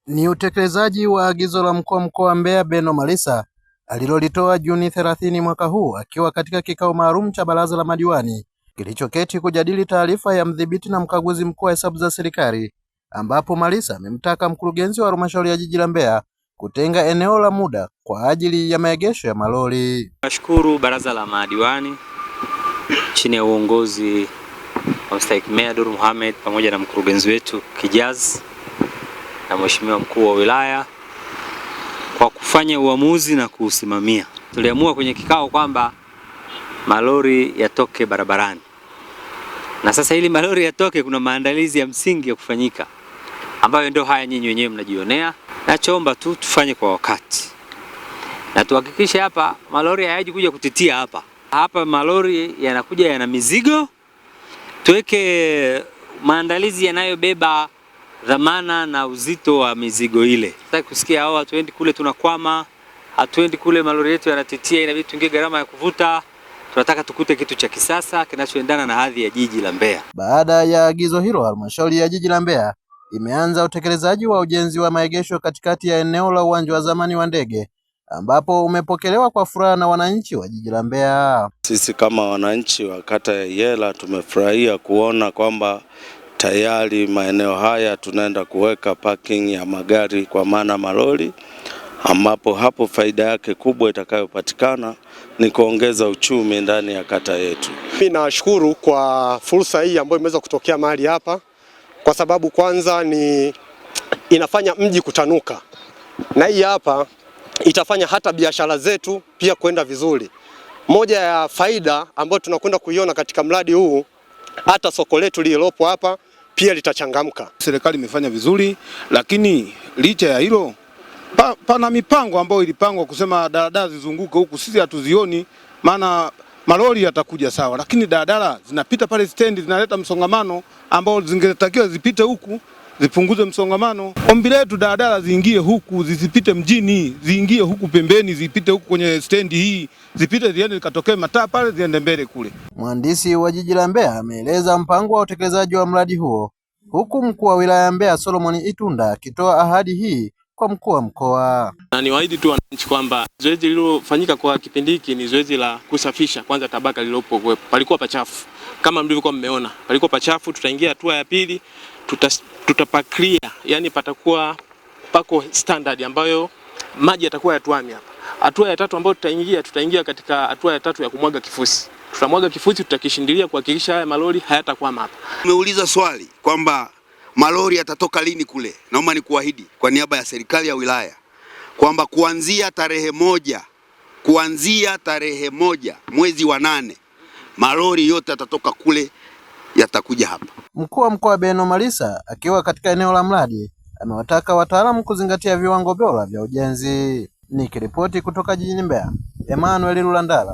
Ni utekelezaji wa agizo la mkuu wa mkoa wa Mbeya Beno Malisa alilolitoa Juni 30 mwaka huu akiwa katika kikao maalum cha baraza la madiwani kilichoketi kujadili taarifa ya mdhibiti na mkaguzi mkuu wa hesabu za serikali, ambapo Malisa amemtaka mkurugenzi wa halmashauri ya jiji la Mbeya kutenga eneo la muda kwa ajili ya maegesho ya malori. Nashukuru baraza la madiwani chini ya uongozi wa Mstahiki Meya Dur Mohamed pamoja na mkurugenzi wetu Kijaz na mheshimiwa mkuu wa wilaya kwa kufanya uamuzi na kuusimamia. Tuliamua kwenye kikao kwamba malori yatoke barabarani, na sasa ili malori yatoke kuna maandalizi ya msingi ya kufanyika ambayo ndio haya nyinyi wenyewe mnajionea. Nachoomba tu tufanye kwa wakati na tuhakikishe hapa malori hayaji kuja kutitia hapa malori yanakuja yana mizigo, tuweke maandalizi yanayobeba dhamana na uzito wa mizigo ile. Sitaki kusikia hao hatuendi kule tunakwama, hatuendi kule malori yetu yanatitia inabidi tuingie gharama ya kuvuta. Tunataka tukute kitu cha kisasa kinachoendana na hadhi ya jiji la Mbeya. Baada ya agizo hilo, halmashauri ya jiji la Mbeya imeanza utekelezaji wa ujenzi wa maegesho katikati ya eneo la uwanja wa zamani wa ndege, ambapo umepokelewa kwa furaha na wananchi wa jiji la Mbeya. Sisi kama wananchi wa kata ya Iyela tumefurahia kuona kwamba tayari maeneo haya tunaenda kuweka parking ya magari kwa maana malori, ambapo hapo faida yake kubwa itakayopatikana ni kuongeza uchumi ndani ya kata yetu. Mimi nashukuru kwa fursa hii ambayo imeweza kutokea mahali hapa, kwa sababu kwanza ni inafanya mji kutanuka, na hii hapa itafanya hata biashara zetu pia kwenda vizuri. Moja ya faida ambayo tunakwenda kuiona katika mradi huu, hata soko letu lililopo hapa pia litachangamka. Serikali imefanya vizuri, lakini licha ya hilo pana mipango ambayo ilipangwa kusema daladala zizunguke huku, sisi hatuzioni. Maana malori yatakuja sawa, lakini daladala zinapita pale stendi zinaleta msongamano ambao zingetakiwa zipite huku zipunguze msongamano. Ombi letu daladala ziingie huku, zisipite mjini, ziingie huku pembeni, zipite huku kwenye stendi hii, zipite ziende zikatokee mataa pale ziende mbele kule. Mhandisi wa jiji la Mbeya ameeleza mpango wa utekelezaji wa mradi huo, huku mkuu wa wilaya ya Mbeya Solomon Itunda akitoa ahadi hii kwa mkuu wa mkoa. Na niwaahidi tu wananchi kwamba zoezi lililofanyika kwa kipindi hiki ni zoezi la kusafisha kwanza tabaka lililopo. Palikuwa pachafu kama mlivyokuwa mmeona, palikuwa pachafu. Tutaingia hatua ya pili, tutapaklia, yani patakuwa pako standard ambayo maji yatakuwa yatuami hapa. Hatua ya tatu ambayo tutaingia katika hatua ya tatu ya kumwaga kifusi. Tutamwaga kifusi, tutakishindilia kuhakikisha haya malori hayatakwama hapa. Umeuliza swali kwamba malori yatatoka lini kule. Naomba nikuahidi kwa niaba ya serikali ya wilaya kwamba kuanzia tarehe moja mwezi wa 8 malori yote yatatoka kule yatakuja hapa. Mkuu wa mkoa Beno Malisa akiwa katika eneo la mradi amewataka wataalamu kuzingatia viwango bora vya ujenzi. Nikiripoti kutoka jijini Mbeya, Emmanuel Lulandala,